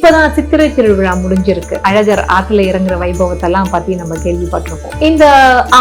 இப்பதான் சித்திரை திருவிழா முடிஞ்சிருக்கு. அழகர் ஆத்துல இறங்குற வைபவத்தெல்லாம் பத்தி நம்ம கேள்விப்பட்டிருக்கோம். இந்த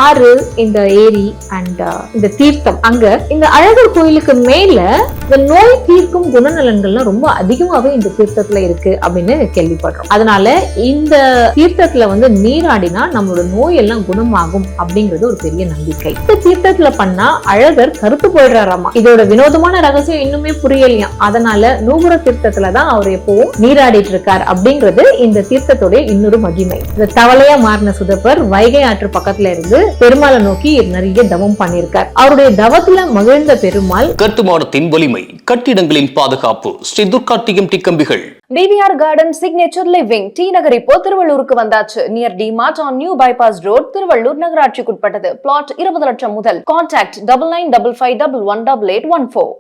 ஆறு, இந்த ஏரி அண்ட் இந்த தீர்த்தம், அங்க இந்த அழகர் கோயிலுக்கு மேல இந்த நோய் தீர்க்கும் குணநலன்கள்லாம் ரொம்ப அதிகமாவே இந்த தீர்த்தத்துல இருக்கு அப்படின்னு கேள்விப்படுறோம். அதனால இந்த தீர்த்தத்துல நீராடினா நம்மளோட நோய் எல்லாம் குணமாகும் அப்படிங்கிறது ஒரு பெரிய நம்பிக்கை. இந்த தீர்த்தத்துல பண்ணா அழகர் கருத்து போயிடுறாராமா. இதோட வினோதமான ரகசியம் இன்னுமே புரியலையாம். அதனால நூபுர தீர்த்தத்துலதான் அவர் எப்பவும் நீராடிட்டு இருக்கார் அப்படிங்கிறது இந்த தீர்த்தத்துடைய இன்னொரு மகிமை. இந்த தவளையா மாறின சுதப்பர் வைகை ஆற்று பக்கத்துல இருந்து பெருமாளை நோக்கி நிறைய தவம் பண்ணியிருக்கார். அவருடைய தவத்துல மகிழ்ந்த பெருமாள் கட்டுமானத்தின் வலிமை, கட்டிடங்களின் பாதுகாப்பு, ஸ்ரீ துர்கா டிஎம்டி கம்பிகள். TVR garden signature living T Nagar இப்போ திருவள்ளூருக்கு வந்தாச்சு. Near D Mart on new bypass road, Tiruvallur நகராட்சிக்குட்பட்டது. பிளாட் 20 லட்சம் முதல். கான்டாக்ட் 9955511814.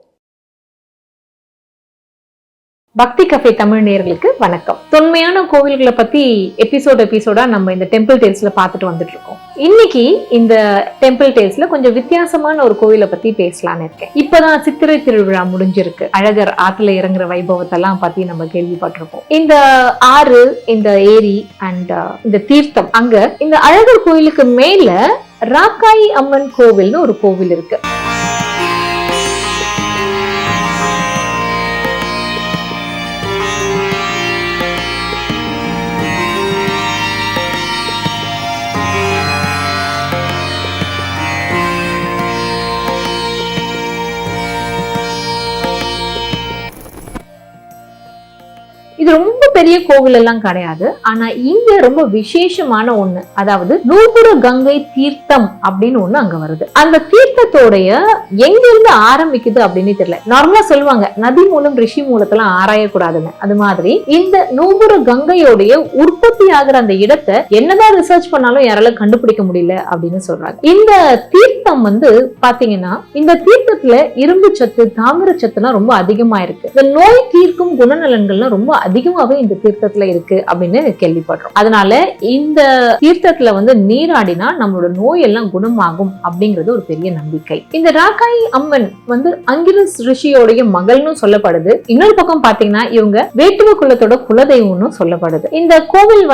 பக்தி கஃபே தமிழ் நேயர்களுக்கு வணக்கம். தொன்மையான கோவில்களை பத்தி எபிசோடா நம்ம இந்த டெம்பிள் டேல்ஸ்ல பார்த்துட்டு வந்துட்டு இருக்கோம். இன்னைக்கு இந்த டெம்பிள் டேல்ஸ்ல கொஞ்சம் வித்தியாசமான ஒரு கோவிலை பத்தி பேசலான்னு இருக்கேன். இப்பதான் சித்திரை திருவிழா முடிஞ்சிருக்கு. அழகர் ஆத்துல இறங்குற வைபவத்தெல்லாம் பத்தி நம்ம கேள்விப்பட்டிருக்கோம். இந்த ஆறு, இந்த ஏரி அண்ட் இந்த தீர்த்தம், அங்க இந்த அழகர் கோயிலுக்கு மேல ராக்காயி அம்மன் கோவில்னு ஒரு கோவில் இருக்கு. இது ரொம்ப பெரிய கோவில் எல்லாம் கிடையாது. ஆனா இங்க ரொம்ப விசேஷமான ஒண்ணு, அதாவது நூபுர கங்கை தீர்த்தம் அப்படின்னு ஒண்ணு அங்க வருது. அந்த தீர்த்தத்தோடைய எங்க இருந்து ஆரம்பிக்குது அப்படின்னு தெரியல. நார்மலா சொல்லுவாங்க நதி மூலம் ரிஷி மூலத்தெல்லாம் ஆராயக்கூடாதுன்னு. அது மாதிரி இந்த நூபுர கங்கையோடைய உற்பத்தி ஆகிற அந்த இடத்தை என்னதான் ரிசர்ச் பண்ணாலும் யாரால கண்டுபிடிக்க முடியல அப்படின்னு சொல்றாங்க. இந்த தீர்த்தம் பாத்தீங்கன்னா இந்த தீர்த்தத்துல இரும்பு சத்து, தாமிர சத்துலாம் ரொம்ப அதிகமா இருக்கு. இந்த நோய் தீர்க்கும் குணநலன்கள்லாம் ரொம்ப அதிகமாவே இந்த தீர்த்தத்துல இருக்கு அப்படின்னு கேள்விப்படுறோம். அதனால இந்த தீர்த்தத்துல நீராடினா நம்மளோட நோய் எல்லாம் குணமாகும் அப்படிங்கிறது ஒரு பெரிய நம்பிக்கை. இந்த ராக்காயி அம்மன் அங்கிரஸ் ரிஷியோடைய மகள்னு சொல்லப்படுது. இன்னொரு பக்கம் பாத்தீங்கன்னா இவங்க வேட்டுவ குலத்தோட குலதெய்வம்னு சொல்லப்படுது. இந்த கோவில்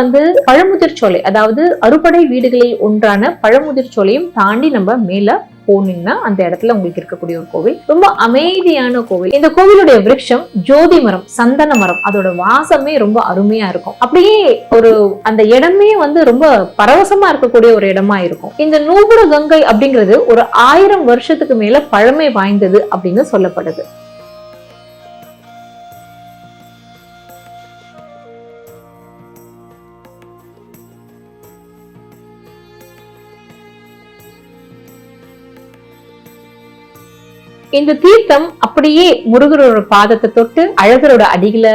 பழமுதிர்ச்சோலை, அதாவது அறுபடை வீடுகளில் ஒன்றான பழமுதிர்ச்சோலையும் தாண்டி நம்ம மேல போனீங்கன்னா அந்த இடத்துல உங்களுக்கு இருக்கக்கூடிய ஒரு கோவில். ரொம்ப அமைதியான கோவில். இந்த கோவிலுடைய விருட்சம் ஜோதி மரம், சந்தன மரம். அதோட வாசமே ரொம்ப அருமையா இருக்கும். அப்படியே ஒரு அந்த இடமே ரொம்ப பரவசமா இருக்கக்கூடிய ஒரு இடமா இருக்கும். இந்த நூபுர கங்கை அப்படிங்கிறது ஒரு 1000 வருஷத்துக்கு மேல பழமை வாய்ந்தது அப்படின்னு சொல்லப்படுது. இந்த தீர்த்தம் அப்படியே முருகரோட பாதத்தை தொட்டு அழகரோட அடிகளை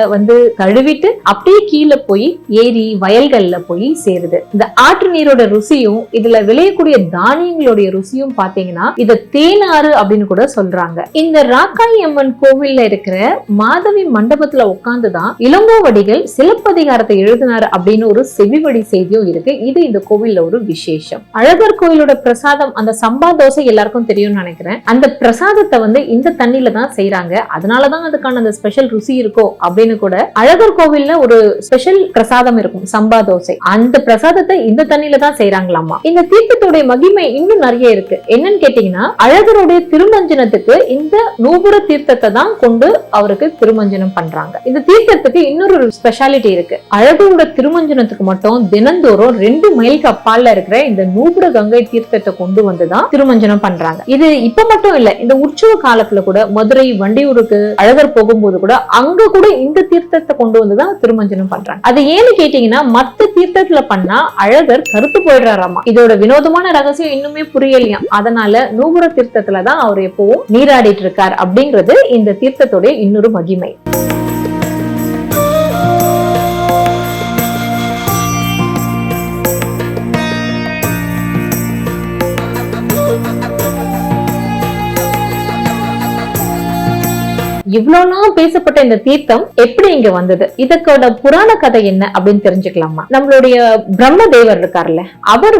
கழுவிட்டு அப்படியே கீழே போய் ஏரி வயல்கள்ல போய் சேருது. இந்த ஆற்று நீரோட ருசியும் இதுல விளையக்கூடிய தானியங்களுடைய ருசியும் பாத்தீங்கன்னா இத தேனாறு அப்படின்னு கூட சொல்றாங்க. இந்த ராக்காயி அம்மன் கோவில்ல இருக்கிற மாதவி மண்டபத்துல உட்கார்ந்துதான் இளங்கோவடிகள் சிலப்பதிகாரத்தை எழுதினார் அப்படின்னு ஒரு செவிவழி செய்தியும் இருக்கு. இது இந்த கோவில்ல ஒரு விசேஷம். அழகர் கோயிலோட பிரசாதம் அந்த சம்பா தோசை எல்லாருக்கும் தெரியும்னு நினைக்கிறேன். அந்த பிரசாதத்தை இந்த தண்ணியில தான் செய்யறாங்க. அதனாலதான் அதுக்கான அந்த ஸ்பெஷல் ருசி இருக்கோ அப்படின்னு கூட அழகர் கோவில்ல ஒரு ஸ்பெஷல் பிரசாதம் இருக்கும், சம்பா தோசை. அந்த பிரசாதத்தை இந்த தண்ணியில தான் செய்யறாங்களாமா. இந்த தீர்த்தத்துடைய மகிமை இன்னும் நிறைய இருக்கு. என்னன்னு கேட்டீங்கன்னா அழகருடைய திருமஞ்சனத்துக்கு இந்த நூபுர தீர்த்தத்தை தான் கொண்டு அவருக்கு திருமஞ்சனம் பண்றாங்க. இந்த தீர்த்தத்துக்கு இன்னொரு ஸ்பெஷாலிட்டி இருக்கு. அழகரோட திருமஞ்சனத்துக்கு மட்டும் தினந்தோறும் 2 மைலுக்கு அப்பால இருக்கிற இந்த நூபுர கங்கை தீர்த்தத்தை கொண்டு வந்துதான் திருமஞ்சனம் பண்றாங்க. இது இப்ப மட்டும் இல்ல, இந்த உற்சவ காலத்துல கூட மதுரை வண்டியூருக்கு அழகர் போகும்போது கூட அங்க கூட இந்த தீர்த்தத்தை கொண்டு வந்துதான் திருமஞ்சனம் பண்றாங்க. அது ஏன்னு கேட்டீங்கன்னா மத்த தீர்த்தத்துல பண்ணா அழகர் கருத்து போயிடுறாராமா. இதோட வினோதமான ரகசியம் இன்னுமே புரியலையாம். அதனால நூபுர தீர்த்தத்துலதான் அவர் எப்பவும் நீராடிட்டு இருக்கார் அப்படிங்கிறது இந்த தீர்த்தத்துடைய இன்னொரு மகிமை. இவ்வளவு நாள் பேசப்பட்ட இந்த தீர்த்தம் எப்படி இங்க வந்தது, இதற்கோட புராண கதை என்ன அப்படின்னு தெரிஞ்சுக்கலாமா? நம்மளுடைய பிரம்மதேவர் இருக்காருல்ல, அவர்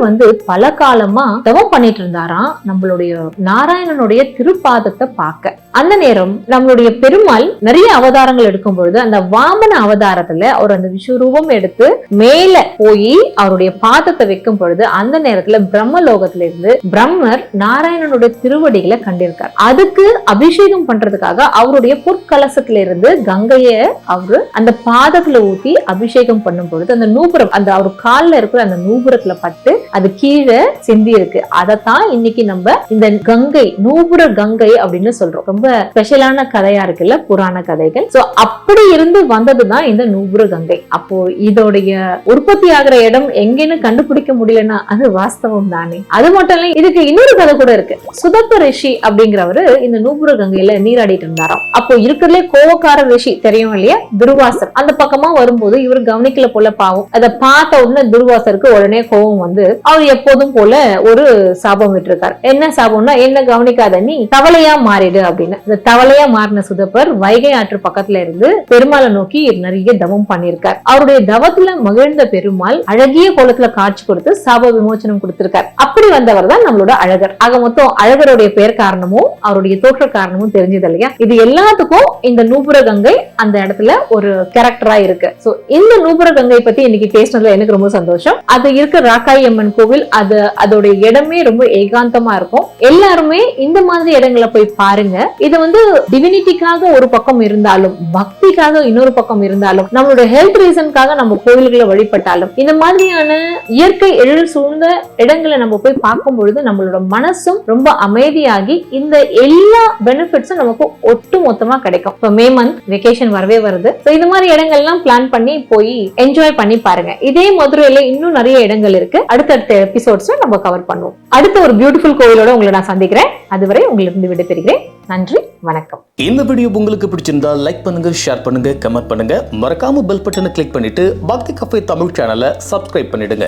பல காலமா தவம் பண்ணிட்டு இருந்தாராம் நம்மளுடைய நாராயணனுடைய திருப்பாதத்தை பார்க்க. அந்த நேரம் நம்மளுடைய பெருமாள் நிறைய அவதாரங்கள் எடுக்கும் பொழுது அந்த வாமன அவதாரத்துல அவர் அந்த விஸ்வரூபம் எடுத்து மேல போய் அவருடைய பாதத்தை வைக்கும் பொழுது அந்த நேரத்துல பிரம்மலோகத்துல இருந்து பிரம்மர் நாராயணனுடைய திருவடிகளை கண்டிருக்கார். அதுக்கு அபிஷேகம் பண்றதுக்காக அவருடைய பொற்கலசத்துல இருந்து கங்கைய அவரு அந்த பாதத்துல ஊத்தி அபிஷேகம் பண்ணும் பொழுது அந்த நூபுரம், அந்த அவர் கால்ல இருக்கிற அந்த நூபுரத்துல பட்டு அது கீழே சிந்தி இருக்கு. அதத்தான் இன்னைக்கு நம்ம இந்த கங்கை, நூபுர கங்கை அப்படின்னு சொல்றோம். ரொம்ப ஸ்பெஷலான கதையா இருக்குல்ல புராண கதைகள். சோ அப்படி இருந்து வந்ததுதான் இந்த நூபுர கங்கை. அப்போ இதோடைய உற்பத்தி ஆகிற இடம் எங்கன்னு கண்டுபிடிக்க முடியலன்னா அது வாஸ்தவம் தானே. அது மட்டும் இல்ல, இதுக்கு இன்னொரு கதை கூட இருக்கு. சுதப்ப ரிஷி அப்படிங்கிறவரு இந்த நூபுர கங்கையில நீராடிட்டு இருந்தாராம். அப்போ இருக்கிறதுலே கோவக்கார ரிஷி தெரியும் இல்லையா, துர்வாசர். அந்த பக்கமா வரும்போது இவர் கவனிக்கல போல, பாவம். அதை பார்த்த உடனே துர்வாசருக்கு உடனே கோவம் அவர் எப்போதும் போல ஒரு சாபம் விட்டுருக்காரு. என்ன சாபம்னா, என்ன கவனிக்காத நீ தவளையா மாறிடு அப்படின்னு. இந்த தவளையா மாறின சுதப்பர் வைகை ஆற்று பக்கத்துல இருந்து பெருமாளை நோக்கி நிறைய தவம் பண்ணிருக்கார். அவருடைய தவத்துல மகிழ்ந்த பெருமாள் அழகிய கோலத்துல காட்சி கொடுத்து சாப விமோசனம் கொடுத்திருக்கார். அப்படி வந்தவர் தான் நம்மளோட அழகர். ஆக மொத்தம் அழகருடைய பெயர் காரணமும் அவருடைய தோற்ற காரணமும் தெரிஞ்சது இல்லையா. இது எல்லாத்துக்கும் இந்த நூபுர கங்கை அந்த இடத்துல ஒரு கேரக்டரா இருக்கு. சோ இந்த நூபுர கங்கை பத்தி இன்னைக்கு பேசினதுல எனக்கு ரொம்ப சந்தோஷம். அது இருக்க ராக்காயி அம்மன் கோவில், அதோட இடமே ரொம்ப ஏகாந்தமா இருக்கும். எல்லாருமே இந்த மாதிரி இடங்களை போய் பாருங்க. இது டிவினிட்டிக்காக ஒரு பக்கம் இருந்தாலும், பக்திக்காக இன்னொரு பக்கம் இருந்தாலும், நம்மளோட ஹெல்த் ரீசனுக்காக நம்ம கோவில்களை வழிபட்டாலும், இந்த மாதிரியான இயற்கை எழில் சூழ்ந்த இடங்களை நம்ம போய் பார்க்கும் பொழுது நம்மளோட மனசும் ரொம்ப அமைதியாகி இந்த எல்லா பெனிஃபிட்ஸும் நமக்கு ஒட்டு மொத்தமா கிடைக்கும். இப்போ மே மந்த் வெகேஷன் வரவே வருது. இந்த மாதிரி இடங்கள்லாம் பிளான் பண்ணி போய் என்ஜாய் பண்ணி பாருங்க. இதே மதுரையில இன்னும் நிறைய இடங்கள் இருக்கு. அடுத்தடுத்த எபிசோட்ஸ்ல நம்ம கவர் பண்ணுவோம். அடுத்த ஒரு பியூட்டிஃபுல் கோவிலோட உங்களை நான் சந்திக்கிறேன். அதுவரை உங்களிடம் விடைபெறுகிறேன். நன்றி, வணக்கம். இந்த வீடியோ உங்களுக்கு பிடிச்சிருந்தா லைக் பண்ணுங்க, ஷேர் பண்ணுங்க, கமெண்ட் பண்ணுங்க. மறக்காம பெல் பட்டனை கிளிக் பண்ணிட்டு பக்தி கஃபே தமிழ் சேனலை சப்ஸ்கிரைப் பண்ணிடுங்க.